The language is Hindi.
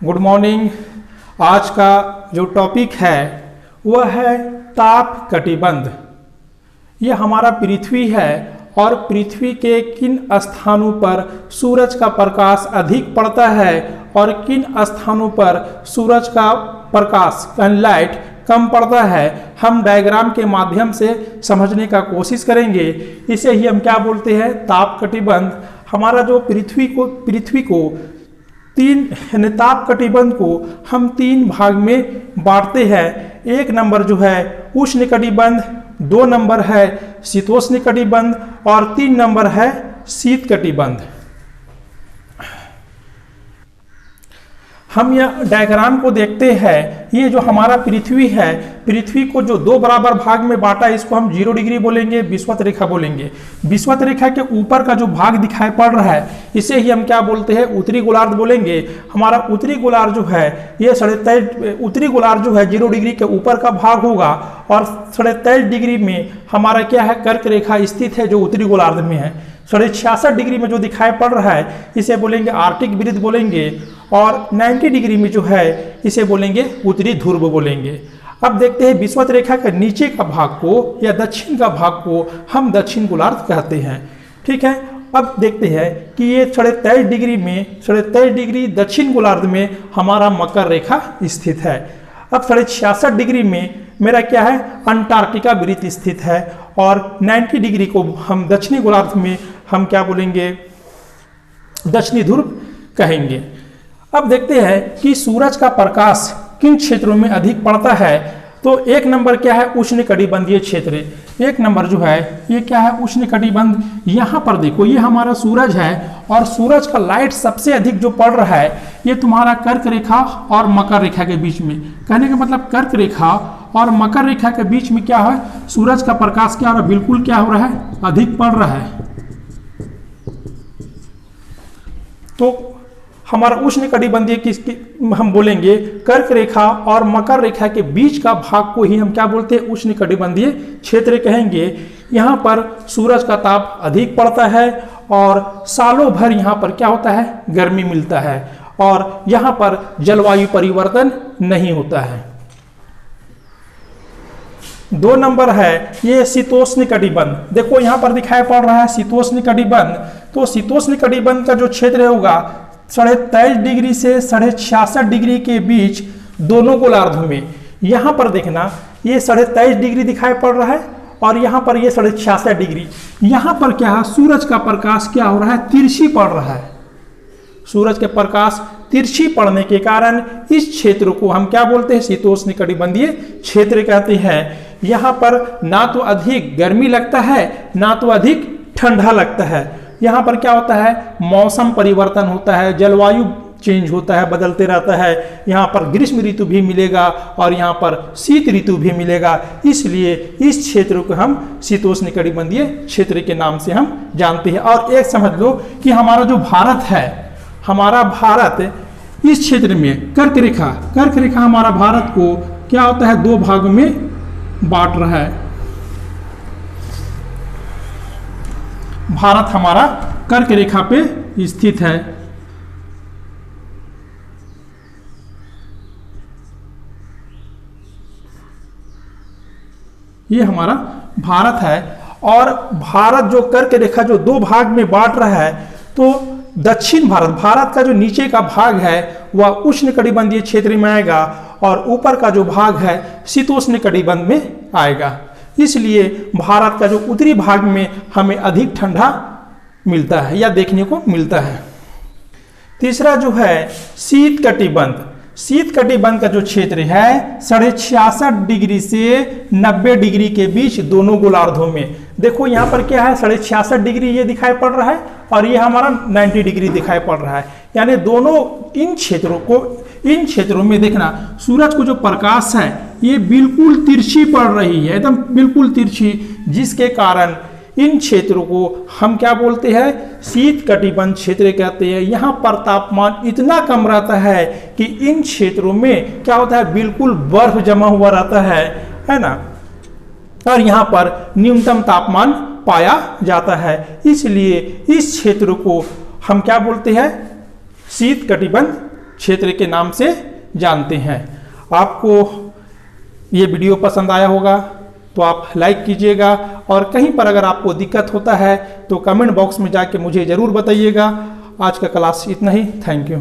Good morning. आज का जो टॉपिक है वह है ताप कटिबंध। यह हमारा पृथ्वी है और पृथ्वी के किन स्थानों पर सूरज का प्रकाश अधिक पड़ता है और किन स्थानों पर सूरज का प्रकाश सनलाइट कम पड़ता है, हम डायग्राम के माध्यम से समझने का कोशिश करेंगे। इसे ही हम क्या बोलते हैं, ताप कटिबंध। हमारा जो पृथ्वी को तीन ताप कटिबंध को हम तीन भाग में बांटते हैं। एक नंबर जो है उष्ण कटिबंध, 2 नंबर है शीतोष्ण कटिबंध और 3 नंबर है शीत कटिबंध। हम यह डायग्राम को देखते हैं। ये जो हमारा पृथ्वी है, पृथ्वी को जो 2 बराबर भाग में बांटा है, इसको हम 0 डिग्री बोलेंगे, विषुवत रेखा बोलेंगे। विषुवत रेखा के ऊपर का जो भाग दिखाई पड़ रहा है इसे ही हम क्या बोलते हैं, उत्तरी गोलार्ध बोलेंगे। हमारा उत्तरी गोलार्ध जो है ये 23.5 उत्तरी गोलार्ध जो है 0 डिग्री के ऊपर का भाग होगा और 23.5 डिग्री में हमारा क्या है, कर्क रेखा स्थित है जो उत्तरी गोलार्ध में है। 66 डिग्री में जो दिखाई पड़ रहा है इसे बोलेंगे आर्टिक वृत्त बोलेंगे और 90 डिग्री में जो है इसे बोलेंगे उत्तरी ध्रुव बोलेंगे। अब देखते हैं विषुवत रेखा के नीचे का भाग को या दक्षिण का भाग को हम दक्षिण गोलार्ध कहते हैं। ठीक है, अब देखते हैं कि ये 23.5 डिग्री दक्षिण गोलार्ध में हमारा मकर रेखा स्थित है। अब 66 डिग्री में मेरा क्या है, अंटार्कटिका वृत्त स्थित है और 90 डिग्री को हम दक्षिणी गोलार्ध में हम क्या बोलेंगे, दक्षिणी ध्रुव कहेंगे। अब देखते हैं कि सूरज का प्रकाश किन क्षेत्रों में अधिक पड़ता है। तो एक नंबर क्या है, उष्ण कटिबंधीय क्षेत्र। एक नंबर जो है ये क्या है, उष्ण कटिबंध। यहाँ पर देखो ये हमारा सूरज है और सूरज का लाइट सबसे अधिक जो पड़ रहा है ये तुम्हारा कर्क रेखा और मकर रेखा के बीच में। कहने का मतलब कर्क रेखा और मकर रेखा के बीच में क्या है, सूरज का प्रकाश क्या हो रहा है, बिल्कुल क्या हो रहा है, अधिक पड़ रहा है। तो हमारा उष्ण कटिबंधीय किसकी हम बोलेंगे, कर्क रेखा और मकर रेखा के बीच का भाग को ही हम क्या बोलते हैं, उष्ण कटिबंधीय क्षेत्र कहेंगे। यहाँ पर सूरज का ताप अधिक पड़ता है और सालों भर यहाँ पर क्या होता है, गर्मी मिलता है और यहाँ पर जलवायु परिवर्तन नहीं होता है। 2 नंबर है ये शीतोष्ण कटिबंध। देखो यहाँ पर दिखाई पड़ रहा है शीतोष्ण कटिबंध। तो शीतोष्ण कटिबंध का जो क्षेत्र होगा 23.5 डिग्री से 66 डिग्री के बीच दोनों गोलार्धों में। यहाँ पर देखना ये 23.5 डिग्री दिखाई पड़ रहा है और यहाँ पर ये 66 डिग्री। यहाँ पर क्या है, सूरज का प्रकाश क्या हो रहा है, तिरछी पड़ रहा है। सूरज के प्रकाश तिरछी पड़ने के कारण इस क्षेत्र को हम क्या बोलते हैं, शीतोष्ण कटिबंधीय क्षेत्र कहते हैं। यहाँ पर ना तो अधिक गर्मी लगता है ना तो अधिक ठंडा लगता है। यहाँ पर क्या होता है, मौसम परिवर्तन होता है, जलवायु चेंज होता है, बदलते रहता है। यहाँ पर ग्रीष्म ऋतु भी मिलेगा और यहाँ पर शीत ऋतु भी मिलेगा। इसलिए इस क्षेत्र को हम शीतोष्ण कटिबंधीय क्षेत्र के नाम से हम जानते हैं। और एक समझ लो कि हमारा जो भारत है, हमारा भारत इस क्षेत्र में कर्क रेखा हमारा भारत को क्या होता है, 2 भागों में बांट रहा है। भारत हमारा कर्क रेखा पे स्थित है। ये हमारा भारत है और भारत जो कर्क रेखा जो 2 भाग में बांट रहा है, तो दक्षिण भारत का जो नीचे का भाग है वह उष्ण कटिबंधीय क्षेत्र में आएगा और ऊपर का जो भाग है शीतोष्ण कटिबंध में आएगा। इसलिए भारत का जो उत्तरी भाग में हमें अधिक ठंडा मिलता है या देखने को मिलता है। तीसरा जो है शीत कटिबंध। शीत कटिबंध का जो क्षेत्र है 66 डिग्री से 90 डिग्री के बीच दोनों गोलार्धों में। देखो यहाँ पर क्या है, 66 डिग्री ये दिखाई पड़ रहा है और ये हमारा 90 डिग्री दिखाई पड़ रहा है। यानी दोनों इन क्षेत्रों में देखना सूरज को जो प्रकाश है ये बिल्कुल तिरछी पड़ रही है, एकदम बिल्कुल तिरछी, जिसके कारण इन क्षेत्रों को हम क्या बोलते हैं, शीत कटिबंध क्षेत्र कहते हैं। यहाँ पर तापमान इतना कम रहता है कि इन क्षेत्रों में क्या होता है, बिल्कुल बर्फ जमा हुआ रहता है ना, और यहाँ पर न्यूनतम तापमान पाया जाता है। इसलिए इस क्षेत्र को हम क्या बोलते हैं, शीत कटिबंध क्षेत्र के नाम से जानते हैं। आपको ये वीडियो पसंद आया होगा तो आप लाइक कीजिएगा, और कहीं पर अगर आपको दिक्कत होता है तो कमेंट बॉक्स में जाके मुझे ज़रूर बताइएगा। आज का क्लास इतना ही। Thank you.